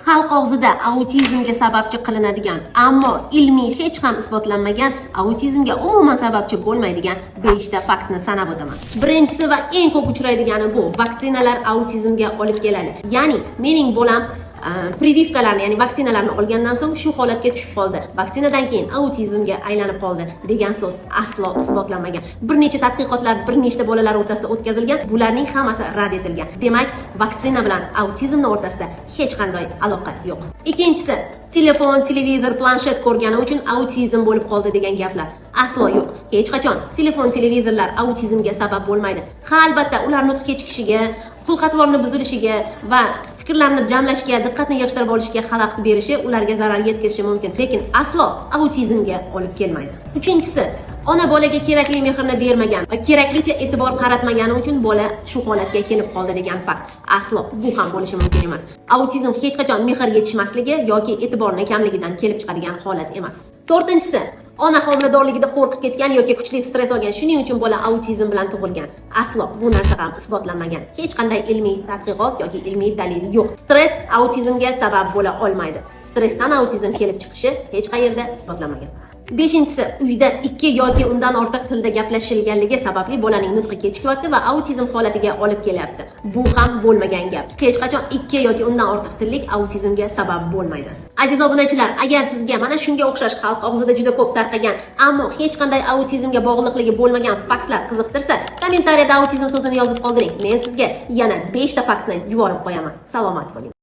Xalq og'zida autizmga sababchi qilinadigan, ammo ilmiy hech ham isbotlanmagan autizmga umuman sababchi bo'lmaydigan 5 ta faktni sanab o'taman. Birinchisi va eng ko'p uchraydigani bu vaksinalar autizmga olib keladi. Ya'ni mening bolam privivkalarni, ya'ni vaksinalarni olgandan so'ng shu holatga tushib qoldi. Vaksinadan keyin autizmga aylanib qoldi degan so'z aslo isbotlanmagan. Bir necha tadqiqotlar bir nechta bolalar o'rtasida o'tkazilgan, bularning hammasi rad etilgan. Demak, vaksina bilan autizmning o'rtasida hech qanday aloqa yo'q. Ikkinchisi, telefon, televizor, planshet ko'rgani uchun autizm bo'lib qoldi degan gaplar aslo yo'q. Hech qachon telefon, televizorlar autizmga sabab bo'lmaydi. Ha, albatta, ular nutq kechikishiga, xulq-atvorni buzilishiga va fikrlarni jamlashga, diqqatni yig'ishtirib olishga xalaqit berishi ularga zarar yetkazishi mumkin, lekin aslo autizmga olib kelmaydi. Uchinchisi, ona bolaga kerakli mehrni bermagan va keraklicha e'tibor qaratmagani uchun bola shu holatga kelib qoldi degan fakt aslo bu ham bo'lishi mumkin emas. Autizm hech qachon mehr yetishmasligi yoki e'tiborni kamligidan kelib chiqadigan holat emas. To'rtinchisi, ona homiladorligida qo'rqib ketgan yoki kuchli stress olgan, shuning uchun bola autizm bilan tug'ilgan. Aslo bu narsa ham isbotlanmagan. Hech qanday ilmiy tadqiqot yoki ilmiy dalil yo'q. Stress autizmga sabab bo'la olmaydi. Stressdan autizm kelib chiqishi hech qayerda isbotlanmagan. Beshinchisi, uyda 2 yoki undan ortiq tilda gaplashilganligi sababli bolaning nutqi kechikyapti va autizm holatiga olib kelyapti. Bu ham bo'lmagan gap. Hech qachon 2 yoki undan ortiq tillik autizmga sabab bo'lmaydi. Aziz obunachilar, agar sizga mana shunga o'xshash xalq og'zida juda ko'p tarqagan, ammo hech qanday autizmga bog'liqligi bo'lmagan faktlar qiziqtirsa, kommentariyada autizm so'zini yozib qoldiring. Men sizga yana 5 ta faktni yuborib qo'yaman. Salomat bo'ling.